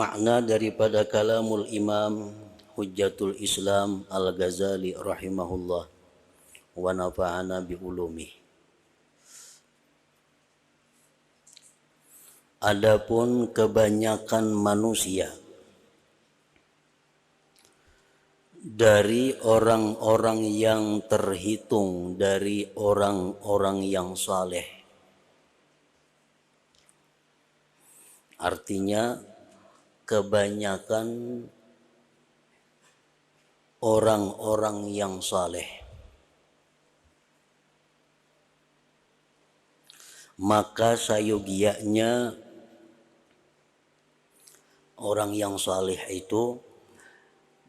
Makna daripada kalamul Imam Hujjatul Islam Al-Ghazali rahimahullah wa nafa'ana bi ulumih. Adapun kebanyakan manusia dari orang-orang yang terhitung dari orang-orang yang saleh, artinya kebanyakan orang-orang yang saleh, maka sayogianya orang yang saleh itu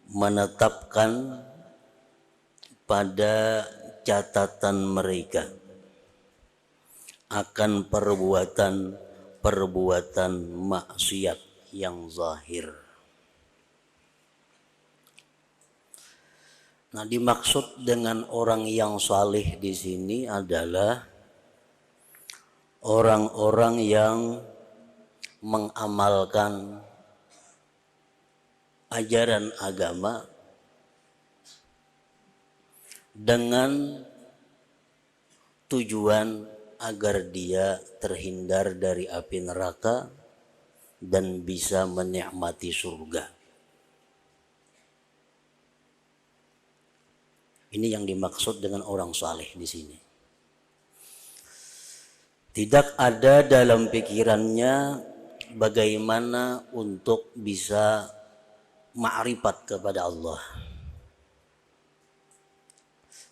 menetapkan pada catatan mereka akan perbuatan maksiat yang zahir. Nah, dimaksud dengan orang yang saleh di sini adalah orang-orang yang mengamalkan ajaran agama dengan tujuan agar dia terhindar dari api neraka dan bisa menikmati surga. Ini yang dimaksud dengan orang saleh di sini. Tidak ada dalam pikirannya bagaimana untuk bisa ma'rifat kepada Allah.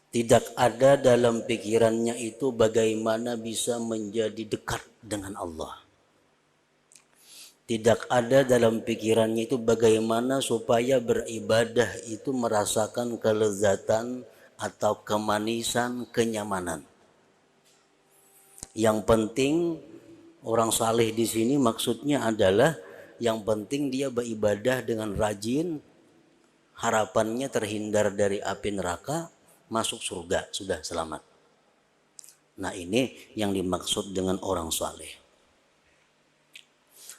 Tidak ada dalam pikirannya itu bagaimana bisa menjadi dekat dengan Allah. Tidak ada dalam pikirannya itu bagaimana supaya beribadah itu merasakan kelezatan atau kemanisan, kenyamanan. Yang penting orang saleh di sini maksudnya adalah yang penting dia beribadah dengan rajin, harapannya terhindar dari api neraka, masuk surga, sudah selamat. Nah, ini yang dimaksud dengan orang saleh.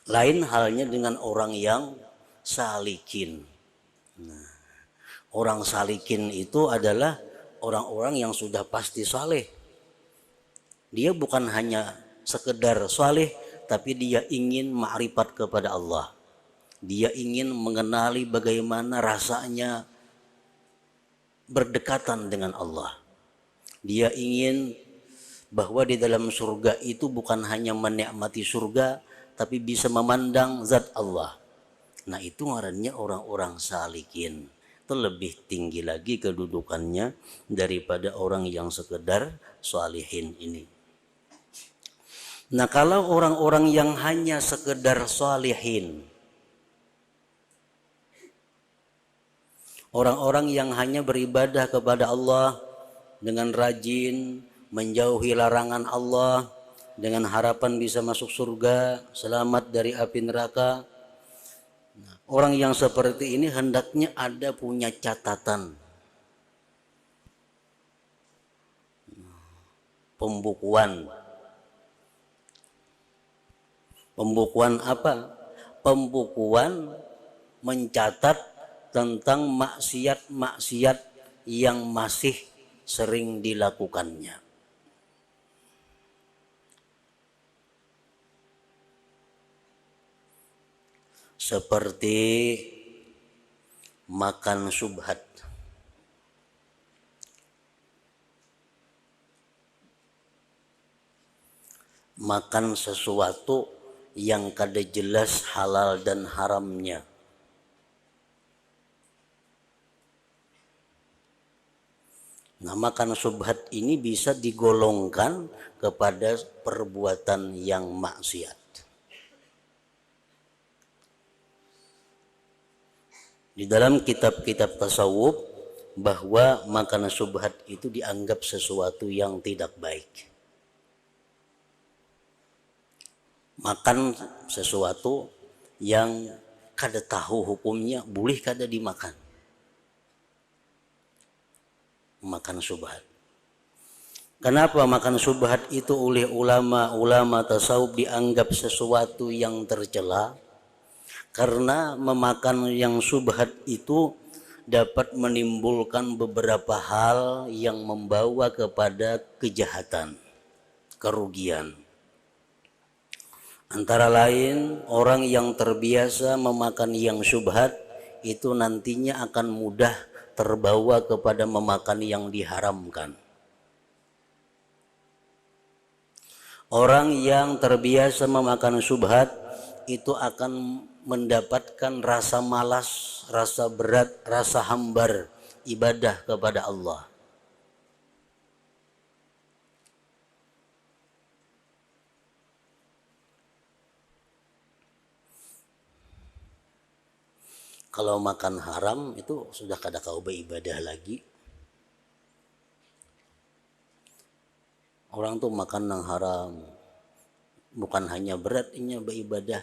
Lain halnya dengan orang yang salikin. Nah, orang salikin itu adalah orang-orang yang sudah pasti saleh. Dia bukan hanya sekedar saleh, tapi dia ingin ma'rifat kepada Allah. Dia ingin mengenali bagaimana rasanya berdekatan dengan Allah. Dia ingin bahwa di dalam surga itu bukan hanya menikmati surga, tapi bisa memandang zat Allah. Nah, itu ngarannya orang-orang salikin. Itu lebih tinggi lagi kedudukannya daripada orang yang sekedar salihin ini. Nah, kalau orang-orang yang hanya sekedar salihin, orang-orang yang hanya beribadah kepada Allah dengan rajin, menjauhi larangan Allah, dengan harapan bisa masuk surga, selamat dari api neraka. Nah, orang yang seperti ini hendaknya ada punya catatan. Pembukuan apa? Pembukuan mencatat tentang maksiat-maksiat yang masih sering dilakukannya. Seperti makan syubhat, makan sesuatu yang kada jelas halal dan haramnya. Nah, makan syubhat ini bisa digolongkan kepada perbuatan yang maksiat. Di dalam kitab-kitab tasawuf bahwa makan syubhat itu dianggap sesuatu yang tidak baik. Makan sesuatu yang kada tahu hukumnya, boleh kada dimakan. Makan syubhat. Kenapa makan syubhat itu oleh ulama-ulama tasawuf dianggap sesuatu yang tercela? Karena memakan yang syubhat itu dapat menimbulkan beberapa hal yang membawa kepada kejahatan, kerugian. Antara lain, orang yang terbiasa memakan yang syubhat itu nantinya akan mudah terbawa kepada memakan yang diharamkan. Orang yang terbiasa memakan syubhat itu akan mendapatkan rasa malas, rasa berat, rasa hambar ibadah kepada Allah. Kalau makan haram itu sudah kada kau beribadah lagi. Orang tuh makan yang haram, bukan hanya berat ini beribadah,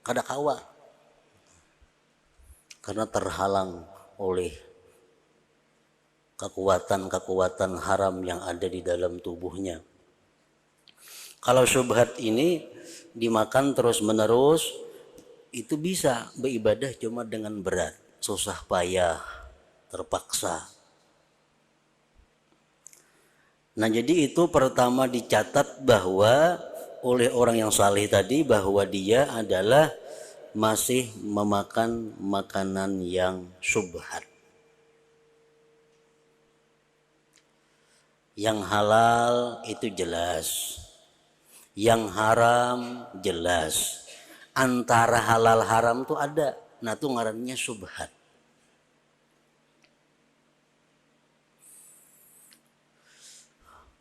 kada kawa. Karena terhalang oleh kekuatan-kekuatan haram yang ada di dalam tubuhnya. Kalau syubhat ini dimakan terus menerus, itu bisa beribadah cuma dengan berat, susah payah, terpaksa. Nah, jadi itu pertama dicatat bahwa oleh orang yang saleh tadi bahwa dia adalah masih memakan makanan yang syubhat. Yang halal itu jelas, yang haram jelas. Antara halal haram tuh ada, nah itu ngarannya syubhat.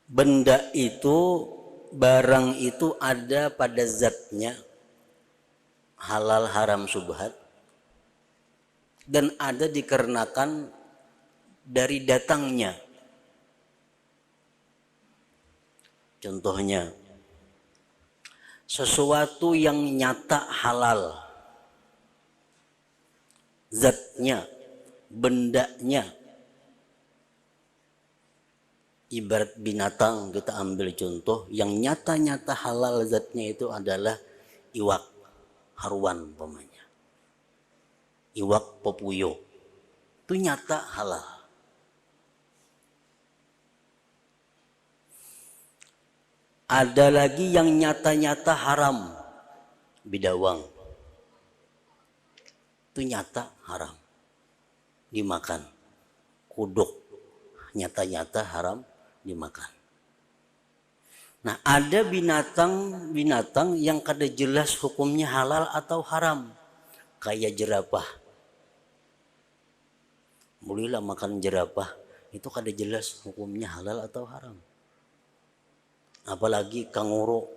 Benda itu, barang itu ada pada zatnya, halal haram syubhat, dan ada dikarenakan dari datangnya. Contohnya, sesuatu yang nyata halal, zatnya, bendanya. Ibarat binatang, kita ambil contoh yang nyata-nyata halal zatnya itu adalah iwak haruan umpamanya, iwak popuyo, itu nyata halal. Ada lagi yang nyata-nyata haram, bidawang, itu nyata haram dimakan. Kuduk nyata-nyata haram dimakan. Nah, ada binatang yang kada jelas hukumnya halal atau haram, kayak jerapah. Bolehlah makan jerapah, itu kada jelas hukumnya halal atau haram. Apalagi kanguru.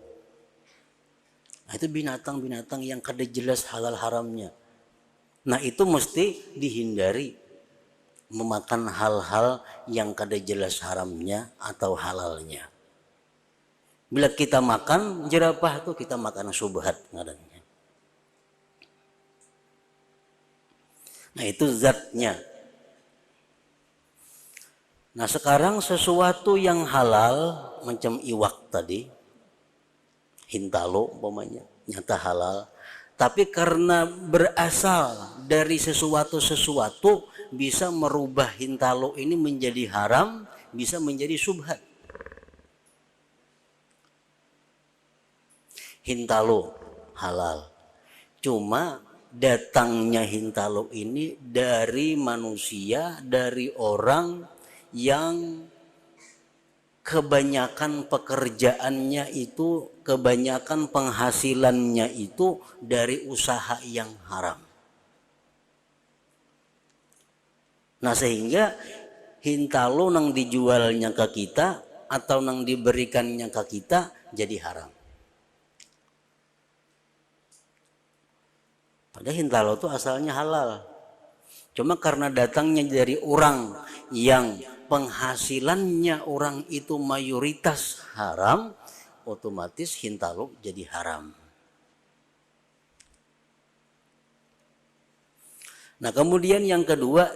Nah, itu binatang-binatang yang kada jelas halal haramnya. Nah, itu mesti dihindari memakan hal-hal yang kada jelas haramnya atau halalnya. Bila kita makan jerapah itu kita makan syubhat ngarannya. Nah, itu zatnya. Nah, sekarang sesuatu yang halal macam iwak tadi, hintalo umpamanya, nyata halal, tapi karena berasal dari sesuatu bisa merubah hintalo ini menjadi haram, bisa menjadi syubhat. Hintalo halal, cuma datangnya hintalo ini dari manusia, dari orang yang kebanyakan pekerjaannya itu, kebanyakan penghasilannya itu dari usaha yang haram. Nah, sehingga hintalo nang dijualnya ke kita atau nang diberikannya ke kita jadi haram. Padahal hintalo itu asalnya halal. Cuma karena datangnya dari orang yang penghasilannya orang itu mayoritas haram, otomatis hintalo jadi haram. Nah, kemudian yang kedua,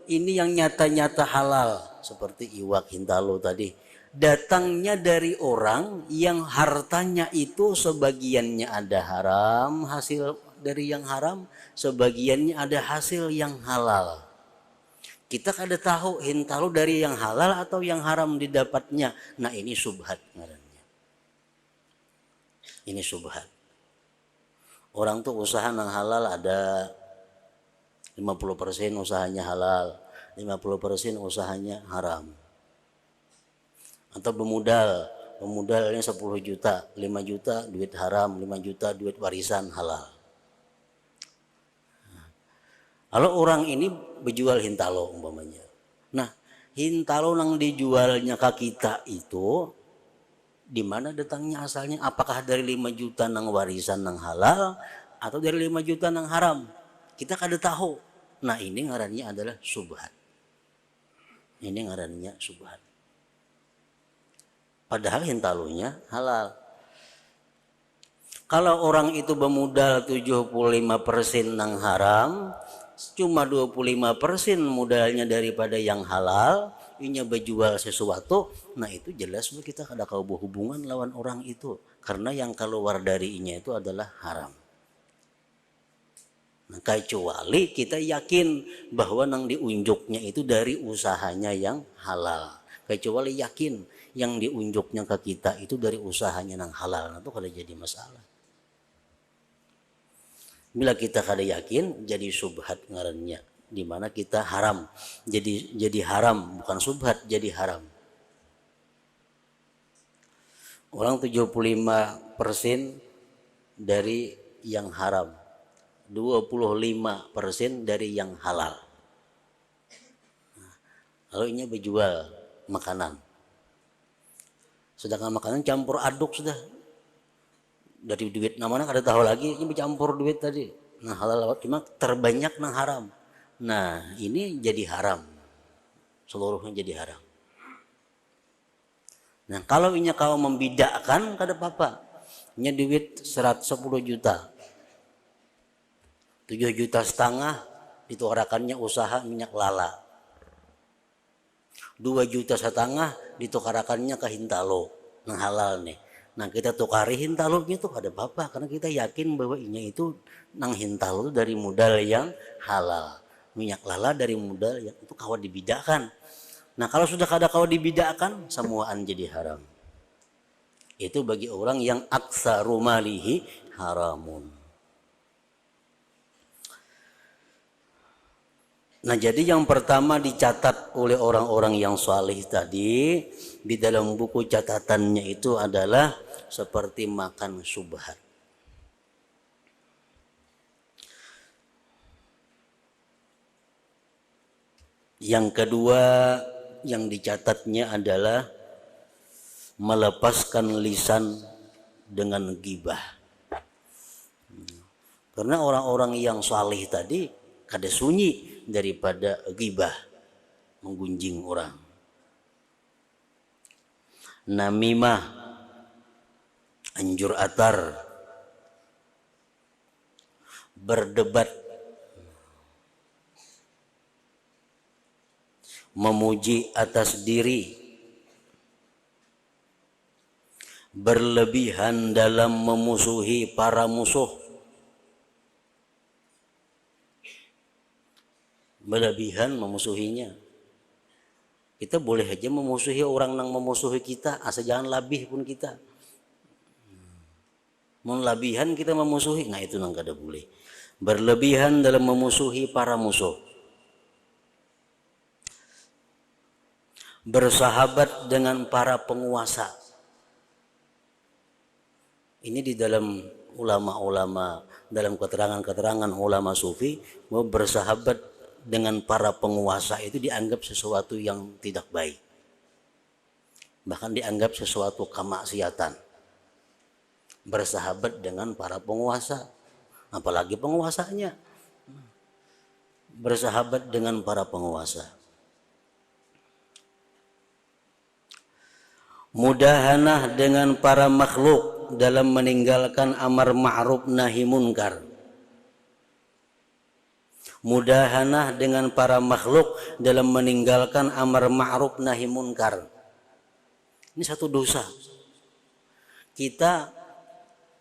ini yang nyata-nyata halal seperti iwak hintalo tadi, datangnya dari orang yang hartanya itu sebagiannya ada haram hasil dari yang haram, sebagiannya ada hasil yang halal. Kita kada tahu hintalu dari yang halal atau yang haram didapatnya. Nah ini subhat ngarannya. Ini subhat. Orang tuh usaha yang halal ada 50% usahanya halal, 50% usahanya haram. Atau pemodalnya 10 juta, 5 juta duit haram, 5 juta duit warisan halal. Kalau orang ini berjual hintalo umpamanya. Nah, hintalo yang dijualnya ke kita itu di mana datangnya asalnya? Apakah dari 5 juta nang warisan nang halal atau dari 5 juta nang haram? Kita kada tahu. Nah, ini ngarannya adalah subhat. Ini ngarannya subhat. Padahal hintalonya halal. Kalau orang itu bermodal 75% nang haram, cuma 25% modalnya daripada yang halal, inya berjual sesuatu, nah itu jelas kita kada kau berhubungan lawan orang itu, karena yang keluar dari inya itu adalah haram. Nah, kecuali kita yakin bahwa nang diunjuknya itu dari usahanya yang halal. Kecuali yakin yang diunjuknya ke kita itu dari usahanya nang halal, nah itu kada jadi masalah. Bila kita kada yakin jadi subhat ngarannya, di mana kita haram. Jadi haram, bukan subhat, jadi haram. Orang 75% dari yang haram, 25% dari yang halal. Lalu ini berjual makanan. Sedangkan makanan campur aduk sudah. Dari duit namanya kada tahu lagi, ini bercampur duit tadi. Nah halal cuma terbanyak nang haram. Nah ini jadi haram, seluruhnya jadi haram. Nah kalau ini kau membidakan kada apa-apa. Ini duit 10 juta, 7,5 juta ditukarakannya usaha minyak lala, 2,5 juta ditukarakannya ke hintalo, nang halal nih. Nah kita tukari hintalunya itu ada apa-apa, karena kita yakin bahwa ini itu nang hintalu itu dari modal yang halal, minyak lala dari modal yang itu kawat dibidakan. Nah kalau sudah kada kawat dibidakan, semuaan jadi haram. Itu bagi orang yang aksaru malihi haramun. Nah jadi yang pertama dicatat oleh orang-orang yang saleh tadi di dalam buku catatannya itu adalah seperti makan subhat. Yang kedua yang dicatatnya adalah melepaskan lisan dengan ghibah. Karena orang-orang yang saleh tadi kada sunyi daripada ghibah, menggunjing orang. Namimah, anjur atar, berdebat, memuji atas diri, berlebihan dalam memusuhi para musuh, berlebihan memusuhinya. Kita boleh aja memusuhi orang yang memusuhi kita, asal jangan labih pun kita. Melabihan kita memusuhi, nah itu nang kada boleh. Berlebihan dalam memusuhi para musuh. Bersahabat dengan para penguasa. Ini di dalam ulama-ulama, dalam keterangan-keterangan ulama sufi, bahwa bersahabat dengan para penguasa itu dianggap sesuatu yang tidak baik. Bahkan dianggap sesuatu kemaksiatan. Bersahabat dengan para penguasa, apalagi penguasanya. Bersahabat dengan para penguasa. Mudahanah dengan para makhluk dalam meninggalkan amar ma'ruf nahi munkar. Mudahanah dengan para makhluk dalam meninggalkan amar ma'ruf nahi munkar. Ini satu dosa. Kita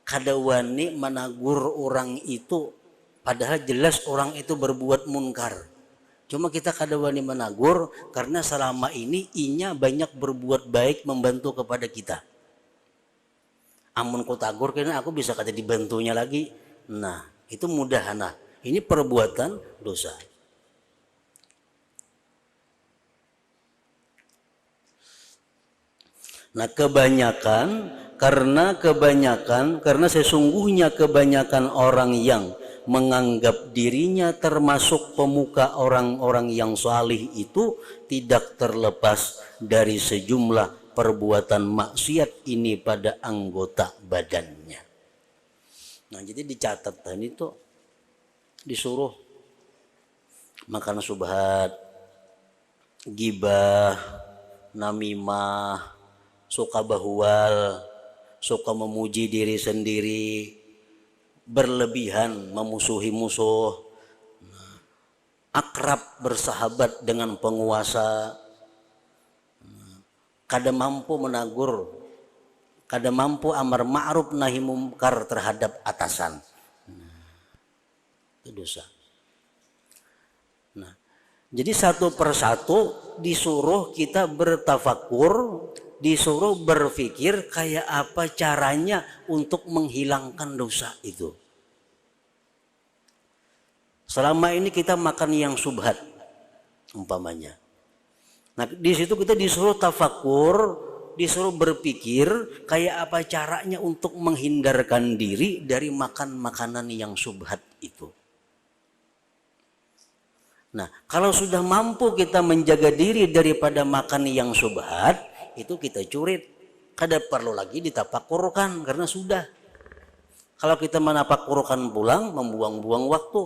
kada wani menagur orang itu padahal jelas orang itu berbuat munkar. Cuma kita kada wani menagur karena selama ini inya banyak berbuat baik membantu kepada kita. Amun ku tagur karena aku bisa kada dibantunya lagi. Nah, itu mudah. Nah, ini perbuatan dosa. Nah, karena sesungguhnya kebanyakan orang yang menganggap dirinya termasuk pemuka orang-orang yang salih itu tidak terlepas dari sejumlah perbuatan maksiat ini pada anggota badannya. Nah, jadi dicatat tadi itu disuruh makan subhat, gibah, namimah, suka bahwal, suka memuji diri sendiri, berlebihan memusuhi musuh, akrab bersahabat dengan penguasa, kada mampu menagur, kada mampu amar ma'ruf nahi mungkar terhadap atasan. Itu dosa. Nah, jadi satu persatu disuruh kita bertafakur, disuruh berpikir kayak apa caranya untuk menghilangkan dosa itu. Selama ini kita makan yang subhat umpamanya. Nah, di situ kita disuruh tafakur, disuruh berpikir kayak apa caranya untuk menghindarkan diri dari makan makanan yang subhat itu. Nah, kalau sudah mampu kita menjaga diri daripada makan yang subhat, itu kita curit, kada perlu lagi ditapakurkan karena sudah. Kalau kita menapakurkan pulang, membuang-buang waktu.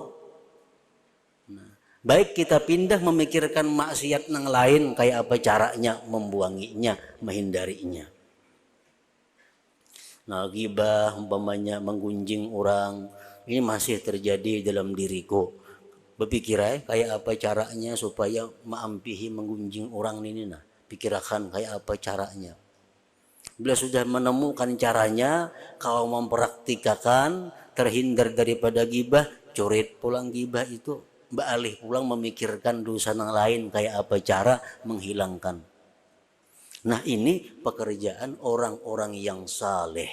Nah, baik kita pindah memikirkan maksiat yang lain kayak apa caranya membuanginya, menghindarinya. Nah, ghibah umpamanya menggunjing orang, ini masih terjadi dalam diriku. Berpikir kayak apa caranya supaya maampihi menggunjing orang ini. Nah, pikirkan kayak apa caranya. Bila sudah menemukan caranya, kalau mempraktikkan terhindar daripada gibah, curit pulang gibah itu, beralih pulang memikirkan dosa yang lain kayak apa cara menghilangkan. Nah, ini pekerjaan orang-orang yang saleh.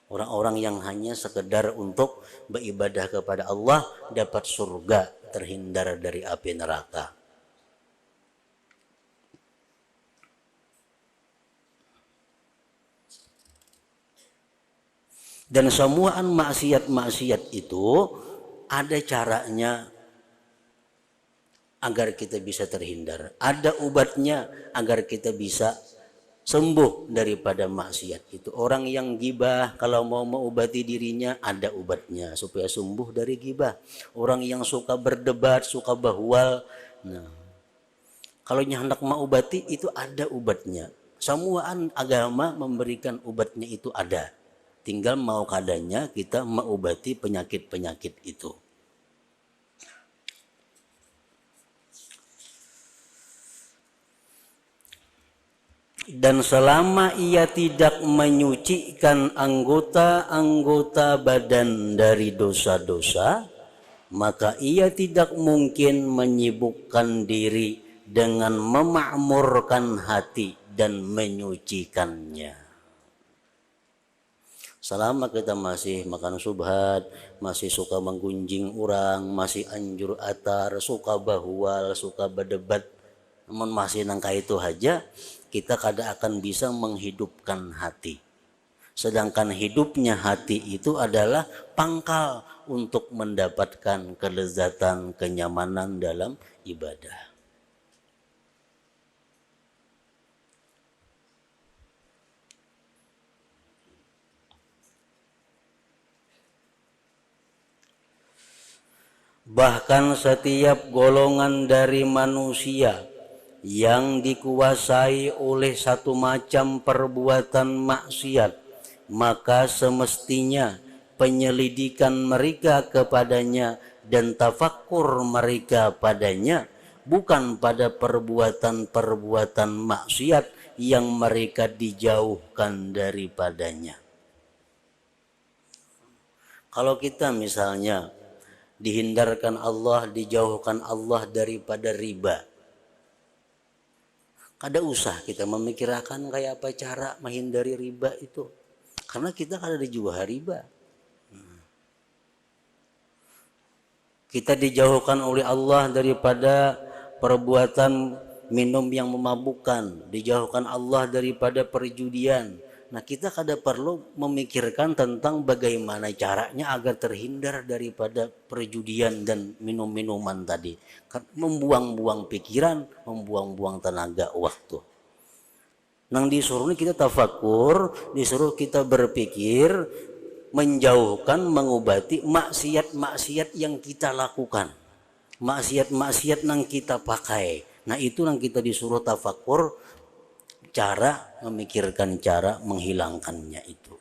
Orang-orang yang hanya sekedar untuk beribadah kepada Allah dapat surga, terhindar dari api neraka. Dan semuaan maksiat-maksiat itu ada caranya agar kita bisa terhindar. Ada obatnya agar kita bisa sembuh daripada maksiat itu. Orang yang gibah kalau mau mengobati dirinya ada obatnya supaya sembuh dari gibah. Orang yang suka berdebat, suka bahwal, nah, kalau hendak mengobati itu ada obatnya. Semuaan agama memberikan obatnya itu ada. Tinggal mau kadanya kita mengobati penyakit-penyakit itu. Dan selama ia tidak menyucikan anggota-anggota badan dari dosa-dosa, maka ia tidak mungkin menyibukkan diri dengan memakmurkan hati dan menyucikannya. Selama kita masih makan subhat, masih suka menggunjing orang, masih anjur atar, suka bahwal, suka berdebat, namun masih nangka itu aja, kita kada akan bisa menghidupkan hati. Sedangkan hidupnya hati itu adalah pangkal untuk mendapatkan kelezatan, kenyamanan dalam ibadah. Bahkan setiap golongan dari manusia yang dikuasai oleh satu macam perbuatan maksiat, maka semestinya penyelidikan mereka kepadanya dan tafakur mereka padanya bukan pada perbuatan-perbuatan maksiat yang mereka dijauhkan daripadanya. Kalau kita misalnya dihindarkan Allah, dijauhkan Allah daripada riba, kada usah kita memikirkan kayak apa cara menghindari riba itu, karena kita kada dijual riba. Kita dijauhkan oleh Allah daripada perbuatan minum yang memabukkan, dijauhkan Allah daripada perjudian. Nah, kita kada perlu memikirkan tentang bagaimana caranya agar terhindar daripada perjudian dan minum-minuman tadi. Membuang-buang pikiran, membuang-buang tenaga waktu. Nang disuruh kita tafakur, disuruh kita berpikir, menjauhkan, mengobati maksiat-maksiat yang kita lakukan, maksiat-maksiat yang kita pakai. Nah, itu yang kita disuruh tafakur, cara memikirkan cara menghilangkannya itu.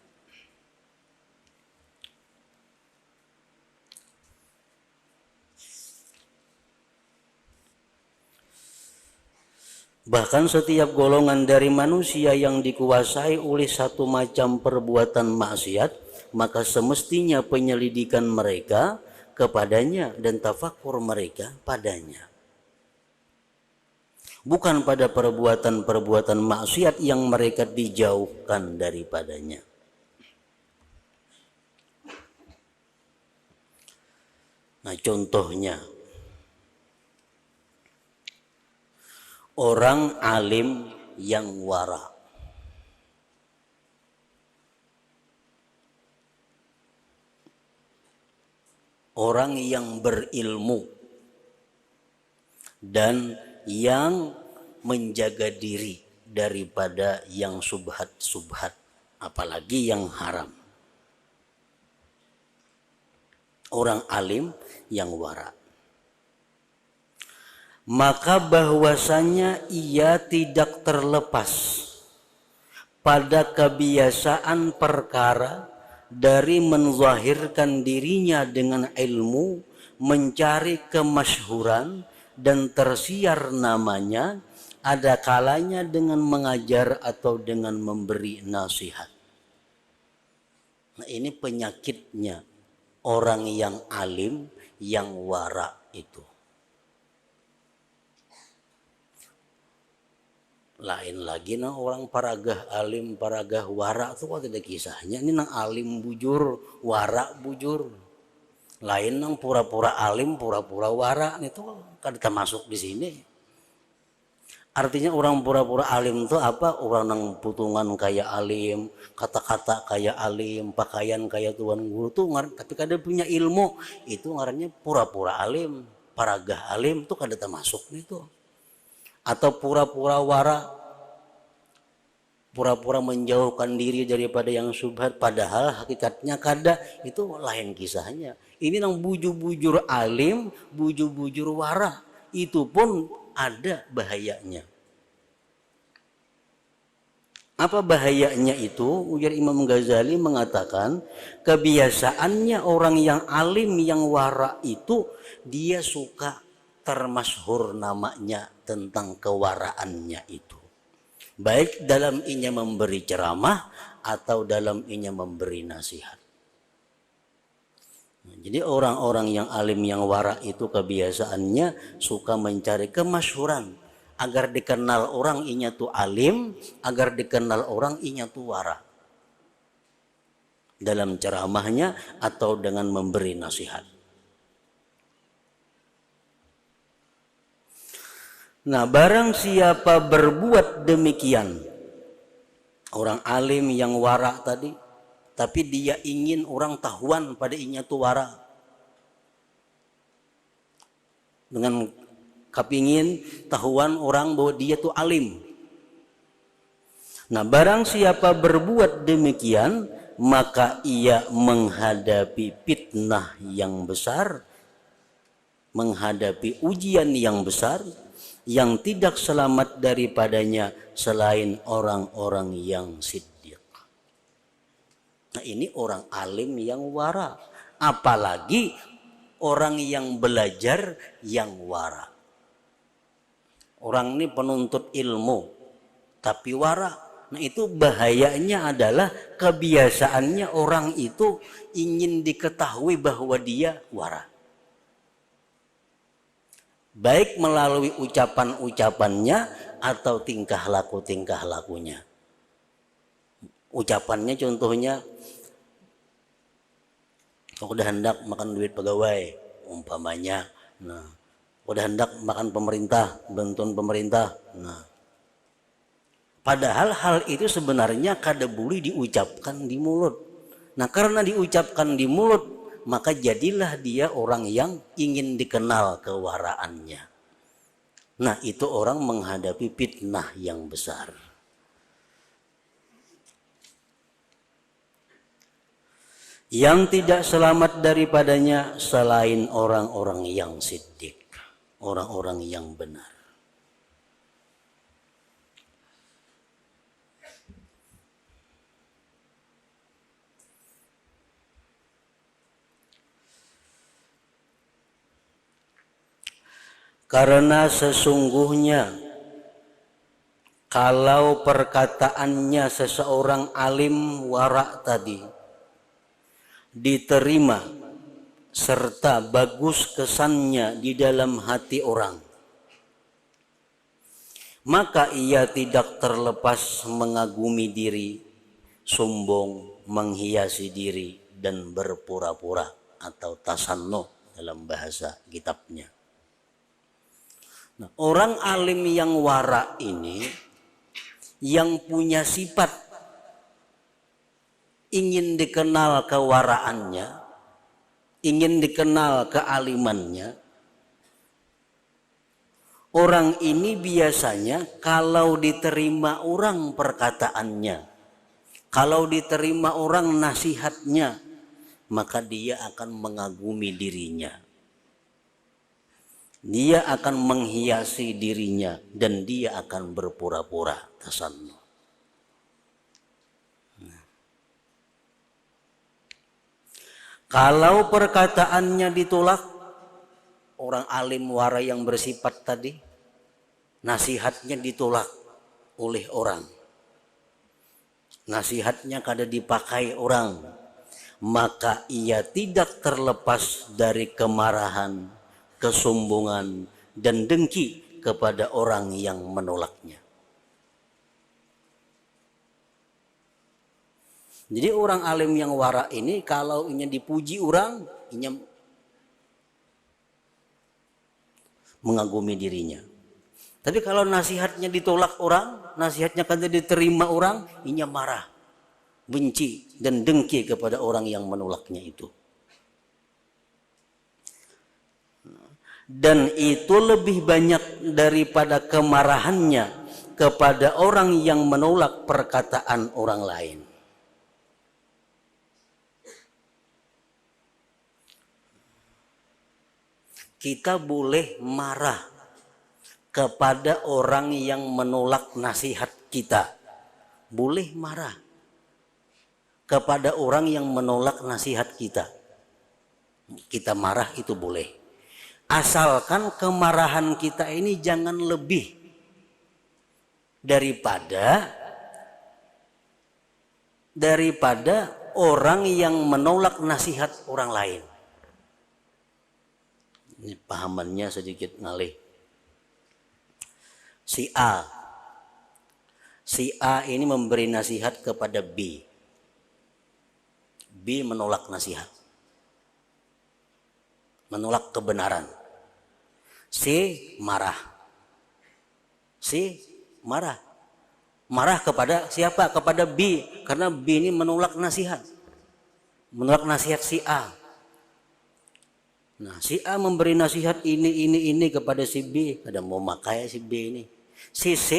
Bahkan setiap golongan dari manusia yang dikuasai oleh satu macam perbuatan maksiat, maka semestinya penyelidikan mereka kepadanya dan tafakur mereka padanya. Bukan pada perbuatan-perbuatan maksiat yang mereka dijauhkan daripadanya. Nah, contohnya, orang alim yang wara. Orang yang berilmu dan yang menjaga diri daripada yang subhat-subhat, apalagi yang haram. Orang alim yang wara. Maka bahwasanya ia tidak terlepas pada kebiasaan perkara dari menzahirkan dirinya dengan ilmu, mencari kemasyhuran dan tersiar namanya, ada kalanya dengan mengajar atau dengan memberi nasihat. Nah, ini penyakitnya orang yang alim yang wara itu. Lain lagi nang orang paragah alim, paragah wara itu kok tidak kisahnya. Ini nang alim bujur, wara bujur. Lain nang pura-pura alim, pura-pura wara itu kan kita masuk di sini. Artinya orang pura-pura alim itu apa? Orang nang putungan kayak alim, kata-kata kayak alim, pakaian kayak tuan guru tuh, tapi kada punya ilmu, itu ngarannya pura-pura alim, paragah alim tuh kada termasuk itu. Atau pura-pura wara, pura-pura menjauhkan diri daripada yang subhat, padahal hakikatnya kada, itu lain kisahnya. Ini nang bujur-bujur alim, bujur-bujur wara, itu pun ada bahayanya. Apa bahayanya itu? Ujar Imam Ghazali mengatakan, kebiasaannya orang yang alim yang wara itu, dia suka termasyhur namanya tentang kewaraannya itu. Baik dalam inya memberi ceramah atau dalam inya memberi nasihat. Jadi orang-orang yang alim yang wara itu kebiasaannya suka mencari kemasyhuran agar dikenal orang inya tuh alim, agar dikenal orang inya tuh wara. Dalam ceramahnya atau dengan memberi nasihat. Nah, barang siapa berbuat demikian, orang alim yang wara tadi, tapi dia ingin orang tahuan pada inya tu wara, dengan kepingin tahuan orang bahwa dia tu alim. Nah, barang siapa berbuat demikian, maka ia menghadapi fitnah yang besar, menghadapi ujian yang besar, yang tidak selamat daripadanya selain orang-orang yang siddiq. Nah, ini orang alim yang wara, apalagi orang yang belajar yang wara. Orang ini penuntut ilmu tapi wara, Nah itu bahayanya adalah kebiasaannya orang itu ingin diketahui bahwa dia wara. Baik melalui ucapan-ucapannya atau tingkah lakunya. Ucapannya contohnya, aku udah hendak makan duit pegawai, umpamanya. Nah, udah hendak makan pemerintah, bantuan pemerintah. Nah, padahal hal itu sebenarnya kada boleh diucapkan di mulut. Nah, karena diucapkan di mulut, maka jadilah dia orang yang ingin dikenal kewaraannya. Nah, itu orang menghadapi fitnah yang besar. Yang tidak selamat daripadanya selain orang-orang yang siddiq, orang-orang yang benar. Karena sesungguhnya kalau perkataannya seseorang alim wara tadi diterima serta bagus kesannya di dalam hati orang, maka ia tidak terlepas mengagumi diri, sombong, menghiasi diri, dan berpura-pura atau tasannuh dalam bahasa kitabnya. Nah, orang alim yang wara ini yang punya sifat ingin dikenal kewaraannya, ingin dikenal kealimannya. Orang ini biasanya kalau diterima orang perkataannya, kalau diterima orang nasihatnya, maka dia akan mengagumi dirinya. Dia akan menghiasi dirinya dan dia akan berpura-pura tasannuh. Kalau perkataannya ditolak, orang alim wara yang bersifat tadi, nasihatnya ditolak oleh orang, nasihatnya kada dipakai orang, maka ia tidak terlepas dari kemarahan, kesombongan, dan dengki kepada orang yang menolaknya. Jadi orang alim yang wara ini kalau ingin dipuji orang, ingin mengagumi dirinya. Tapi kalau nasihatnya ditolak orang, nasihatnya kada diterima orang, ia marah, benci, dan dengki kepada orang yang menolaknya itu. Dan itu lebih banyak daripada kemarahannya kepada orang yang menolak perkataan orang lain. Kita boleh marah kepada orang yang menolak nasihat kita. Boleh marah kepada orang yang menolak nasihat kita. Kita marah itu boleh. Asalkan kemarahan kita ini jangan lebih daripada orang yang menolak nasihat orang lain. Ini pahamannya sedikit ngalih. Si A ini memberi nasihat kepada B. B menolak nasihat, menolak kebenaran. C marah. Marah kepada siapa? Kepada B, karena B ini menolak nasihat si A. Nah, si A memberi nasihat ini kepada si B, kada mau makai si B ini. Si C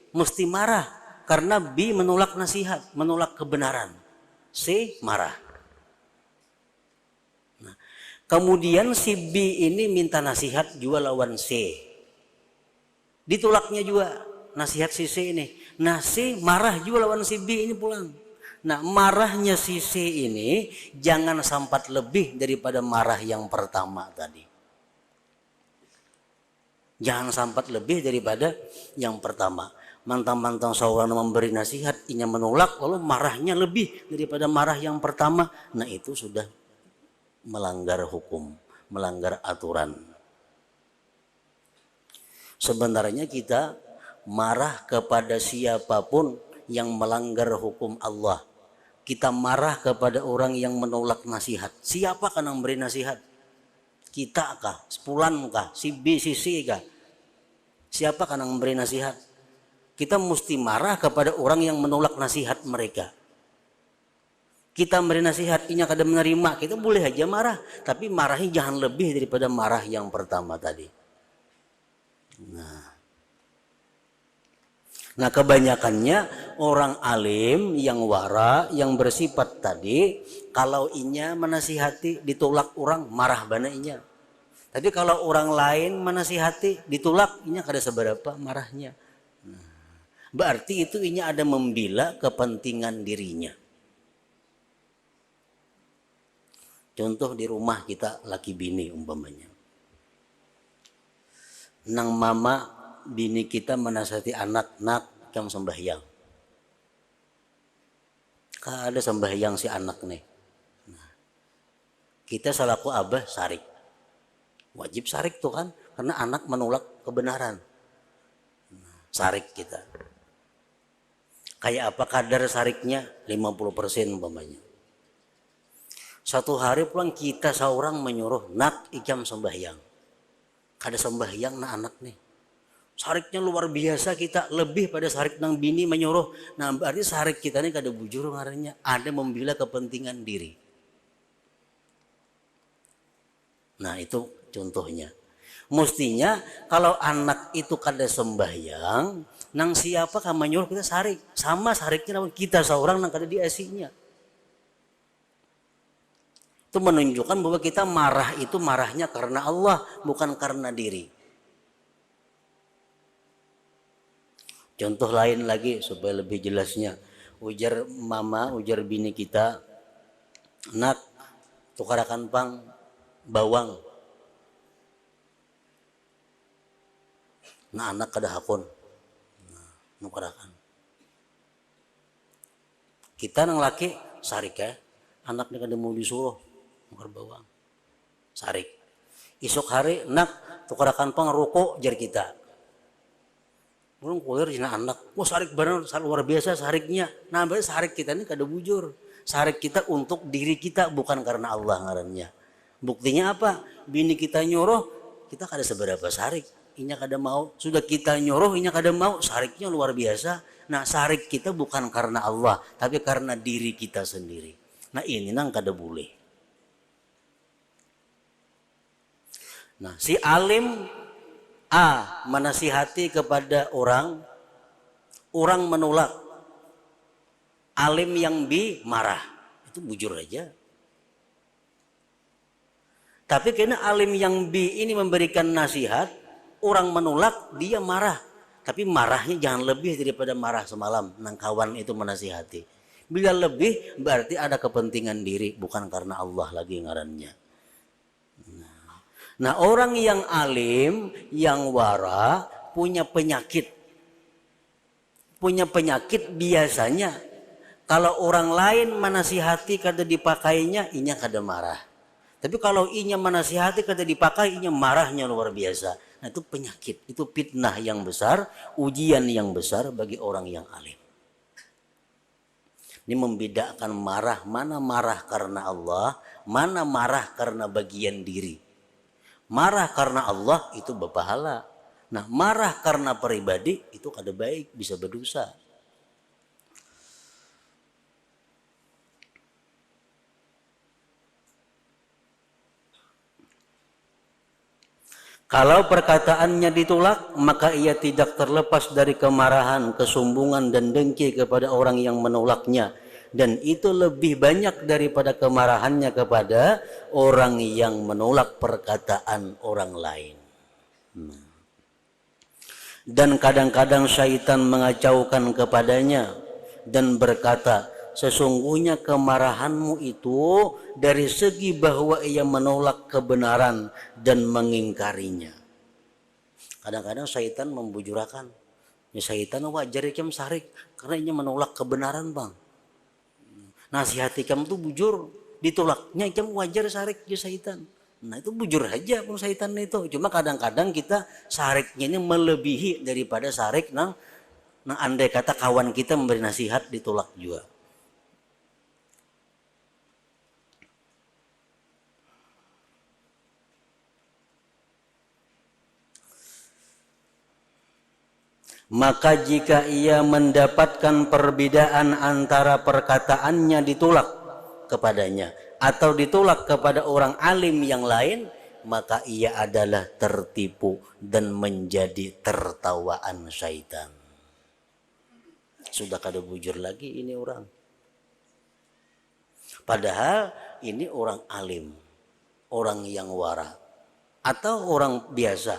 mesti marah karena B menolak nasihat, menolak kebenaran. C marah. Nah, kemudian si B ini minta nasihat juga lawan C. Ditolaknya juga nasihat si C ini. Nah, C marah juga lawan si B ini pulang. Nah, marahnya si C ini jangan sampai lebih daripada marah yang pertama tadi. Jangan sampai lebih daripada yang pertama. Mantang-mantang seorang memberi nasihat, inya menolak, lalu marahnya lebih daripada marah yang pertama. Nah itu sudah melanggar hukum, melanggar aturan. Sebenarnya kita marah kepada siapapun yang melanggar hukum Allah. Kita marah kepada orang yang menolak nasihat. Siapa kan yang memberi nasihat? Kita kah? Sepulan kah? Si B, si C kah? Siapa kan yang memberi nasihat? Kita mesti marah kepada orang yang menolak nasihat mereka. Kita memberi nasihat, inya kada menerima, kita boleh aja marah. Tapi marahnya jangan lebih daripada marah yang pertama tadi. Nah kebanyakannya orang alim yang wara, yang bersifat tadi, kalau inya menasihati ditolak orang, marah bana inya. Tapi kalau orang lain menasihati ditolak, inya kada seberapa marahnya. Berarti itu inya ada membela kepentingan dirinya. Contoh di rumah kita laki bini umpamanya. Nang mama bini kita menasihati anak, nak kamu sembahyang. Ada sembahyang si anak nih. Nah, kita selaku abah sarik. Wajib sarik tuh kan, karena anak menolak kebenaran. Sarik kita. Kayak apa kadar sariknya? 50% umpamanya. Satu hari pulang kita seorang menyuruh nak ikam sembahyang. Kada sembahyang na anak nih. Sariknya luar biasa kita, lebih pada sarik nang bini menyuruh. Nah berarti sarik kita ini kada bujur ngarannya, ada membela kepentingan diri. Nah itu contohnya. Mestinya kalau anak itu kada sembahyang, nang siapa kan menyuruh kita sarik. Sama sariknya namun kita seorang nang kada diasinya. Itu menunjukkan bahwa kita marah itu marahnya karena Allah, bukan karena diri. Contoh lain lagi supaya lebih jelasnya. Ujar mama, ujar bini kita, nak tukarakan pang bawang. Nah anak kada hakun. Nah, nukarakan. Kita nang laki sarik ya. Anaknya kada mau disuruh nukar bawang. Sarik. Isok hari nak tukarakan pang ruko jar kita. Belum kulir jina anak. Wah sarik benar luar biasa sariknya. Nah berarti sarik kita ini kada bujur. Sarik kita untuk diri kita bukan karena Allah ngarannya. Buktinya apa? Bini kita nyuruh kita kada seberapa sarik. Inya kada mau, sudah kita nyuruh, inya kada mau, sariknya luar biasa. Nah sarik kita bukan karena Allah, tapi karena diri kita sendiri. Nah ini nang kada boleh. Nah si alim A menasihati kepada orang menolak. Alim yang B marah, itu bujur aja. Tapi karena alim yang B ini memberikan nasihat, orang menolak, dia marah. Tapi marahnya jangan lebih daripada marah semalam. Nang kawan itu menasihati. Bila lebih berarti ada kepentingan diri. Bukan karena Allah lagi ngarannya. Nah orang yang alim, yang wara, punya penyakit. Punya penyakit biasanya. Kalau orang lain menasihati kada dipakainya, inya kada marah. Tapi kalau inya menasihati kada dipakai, inya marahnya luar biasa. Nah itu penyakit, itu fitnah yang besar, ujian yang besar bagi orang yang alim. Ini membedakan marah, mana marah karena Allah, mana marah karena bagian diri. Marah karena Allah itu berpahala. Nah marah karena pribadi itu kada baik, bisa berdosa. Kalau perkataannya ditolak, maka ia tidak terlepas dari kemarahan, kesombongan, dan dengki kepada orang yang menolaknya. Dan itu lebih banyak daripada kemarahannya kepada orang yang menolak perkataan orang lain. Dan kadang-kadang syaitan mengacaukan kepadanya dan berkata, sesungguhnya kemarahanmu itu dari segi bahwa ia menolak kebenaran dan mengingkarinya. Kadang-kadang syaitan membujurakan. Ya syaitan wajar ikam sarik karena ini menolak kebenaran bang. Nasihat ikam tuh bujur, ditolaknya ikam wajar sarik ya syaitan. Nah itu bujur aja pun syaitan itu. Cuma kadang-kadang kita sariknya ini melebihi daripada sarik nah andai kata kawan kita memberi nasihat ditolak juga. Maka jika ia mendapatkan perbedaan antara perkataannya ditolak kepadanya atau ditolak kepada orang alim yang lain, maka ia adalah tertipu dan menjadi tertawaan syaitan. Sudah kada bujur lagi ini orang. Padahal ini orang alim, orang yang wara atau orang biasa,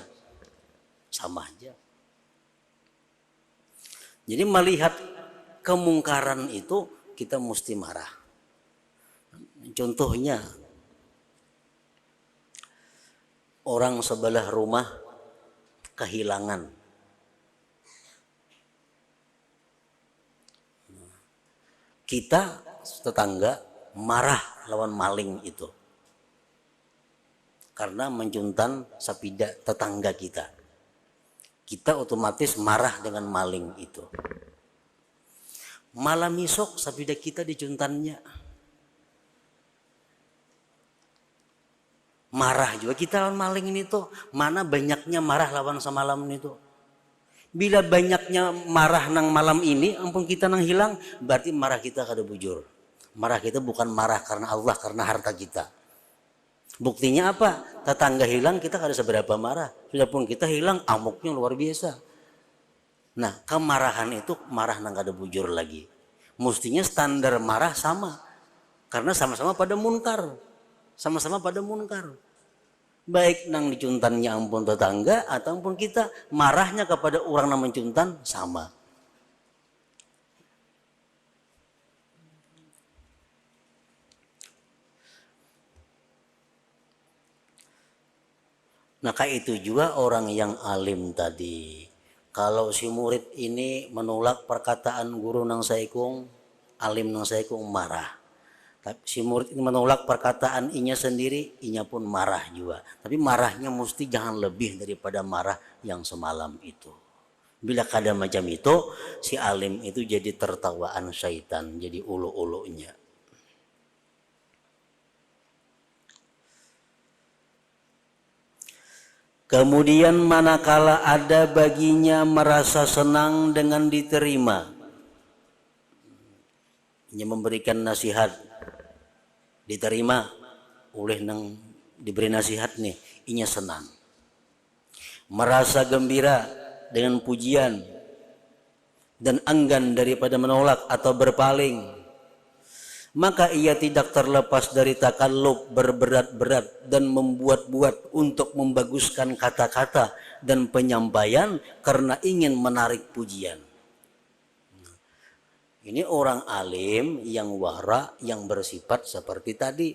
sama aja. Jadi melihat kemungkaran itu kita mesti marah. Contohnya orang sebelah rumah kehilangan. Kita tetangga marah lawan maling itu. Karena mencuntan sapida tetangga kita. Kita otomatis marah dengan maling itu. Malam esok sapida kita dicuntannya. Marah juga kita lawan maling ini tuh. Mana banyaknya marah lawan semalam itu. Bila banyaknya marah nang malam ini, ampun kita nang hilang, berarti marah kita kada bujur. Marah kita bukan marah karena Allah, karena harta kita. Buktinya apa? Tetangga hilang kita kada seberapa marah. Sudah pun kita hilang amuknya luar biasa. Nah kemarahan itu marah nang kada bujur lagi. Mestinya standar marah sama. Karena sama-sama pada munkar. Sama-sama pada munkar. Baik nang dicuntannya ampun tetangga ataupun kita marahnya kepada orang nang mencuntan sama. Nah kayak itu juga orang yang alim tadi. Kalau si murid ini menolak perkataan guru nang saikung, alim nang saikung marah. Tapi si murid ini menolak perkataan inya sendiri, inya pun marah juga. Tapi marahnya mesti jangan lebih daripada marah yang semalam itu. Bila kada macam itu, si alim itu jadi tertawaan syaitan, jadi ulu-ulunya. Kemudian manakala ada baginya merasa senang dengan diterima. Ia memberikan nasihat. Diterima oleh nang diberi nasihat nih. Inya senang. Merasa gembira dengan pujian. Dan enggan daripada menolak atau berpaling. Maka ia tidak terlepas dari takalluf berberat-berat dan membuat-buat untuk membaguskan kata-kata dan penyampaian karena ingin menarik pujian. Ini orang alim yang wara, yang bersifat seperti tadi.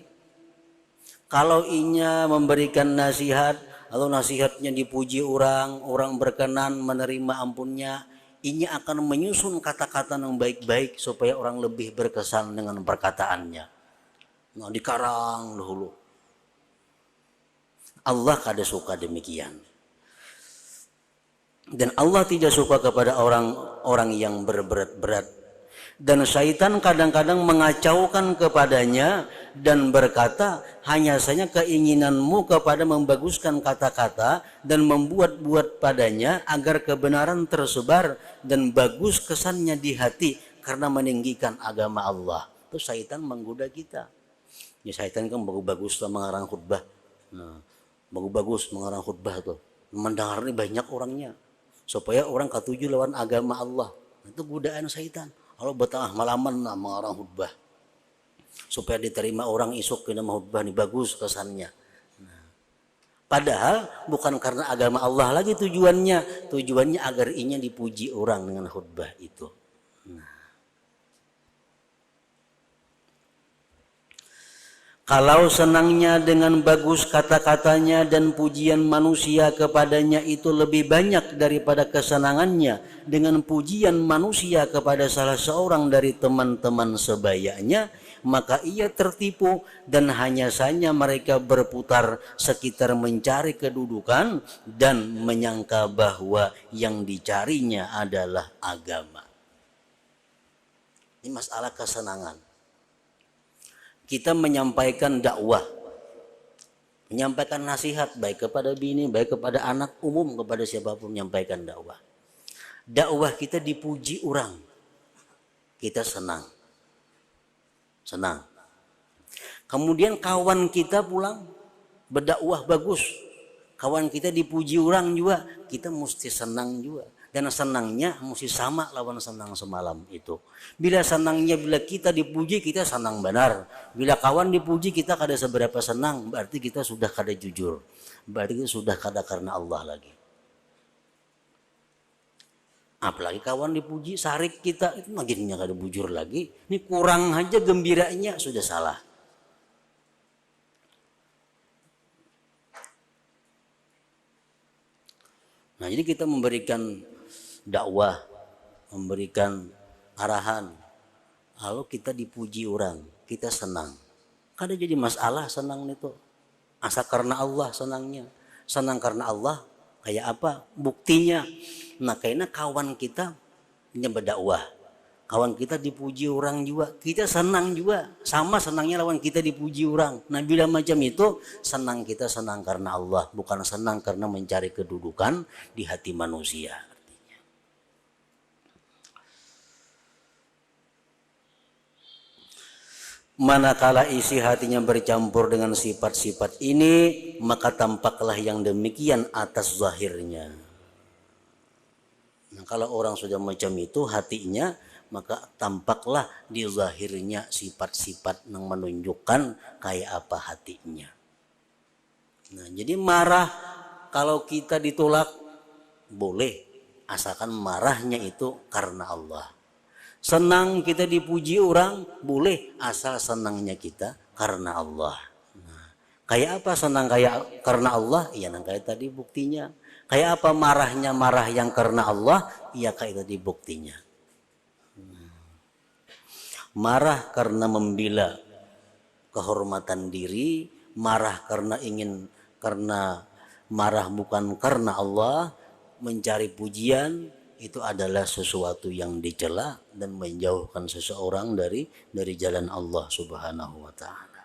Kalau inya memberikan nasihat atau nasihatnya dipuji orang berkenan menerima ampunnya, ini akan menyusun kata-kata yang baik-baik supaya orang lebih berkesan dengan perkataannya. Nah, dikarang dahulu. Allah kada suka demikian. Dan Allah tidak suka kepada orang-orang yang berberat-berat. Dan syaitan kadang-kadang mengacaukan kepadanya dan berkata, hanya saja keinginanmu kepada membaguskan kata-kata dan membuat-buat padanya agar kebenaran tersebar dan bagus kesannya di hati karena meninggikan agama Allah. Itu syaitan menggoda kita. Ya syaitan kan bagus-bagus mengarang khutbah. Nah, bagus-bagus mengarang khutbah tuh. Mendengar ini banyak orangnya supaya orang katuju lawan agama Allah. Itu godaan syaitan. Kalau betengah malaman mengarang khutbah supaya diterima orang isuk kena khutbah ini bagus kesannya. Nah, padahal bukan karena agama Allah lagi tujuannya agar inya dipuji orang dengan khutbah itu. Nah. Kalau senangnya dengan bagus kata-katanya dan pujian manusia kepadanya itu lebih banyak daripada kesenangannya dengan pujian manusia kepada salah seorang dari teman-teman sebayanya, maka ia tertipu dan hanya saja mereka berputar sekitar mencari kedudukan dan menyangka bahwa yang dicarinya adalah agama. Ini masalah kesenangan. Kita menyampaikan dakwah, menyampaikan nasihat baik kepada bini, baik kepada anak, umum kepada siapapun menyampaikan dakwah. Dakwah kita dipuji orang, kita senang. Kemudian kawan kita pulang berdakwah bagus, kawan kita dipuji orang juga, kita mesti senang juga. Dan senangnya mesti sama lawan senang semalam itu. Bila senangnya, bila kita dipuji kita senang benar. Bila kawan dipuji kita kada seberapa senang, berarti kita sudah kada jujur. Berarti kita sudah kada karena Allah lagi. Apalagi kawan dipuji sarik kita, itu makinnya kada bujur lagi. Ini kurang aja gembiranya sudah salah. Nah, jadi kita memberikan dakwah, memberikan arahan, lalu kita dipuji orang, kita senang. Kada jadi masalah senang itu. Asa karena Allah senangnya. Senang karena Allah kayak apa? Buktinya. Nah, kayaknya kawan kita yang berdakwah, kawan kita dipuji orang juga, kita senang juga. Sama senangnya lawan kita dipuji orang. Nah, bila macam itu, senang kita senang karena Allah, bukan senang karena mencari kedudukan di hati manusia. Manakala isi hatinya bercampur dengan sifat-sifat ini, maka tampaklah yang demikian atas zahirnya. Nah, kalau orang sudah macam itu hatinya, maka tampaklah di zahirnya sifat-sifat yang menunjukkan kayak apa hatinya. Nah, jadi marah kalau kita ditolak boleh, asalkan marahnya itu karena Allah. Senang kita dipuji orang boleh, asal senangnya kita karena Allah. Nah, kayak apa senang kayak karena Allah? Iya, nah kayak tadi buktinya. Kayak apa marahnya marah yang karena Allah? Iya, kayak tadi buktinya. Marah karena membela kehormatan diri, marah karena marah bukan karena Allah, mencari pujian, itu adalah sesuatu yang dicela dan menjauhkan seseorang dari jalan Allah Subhanahu wa taala.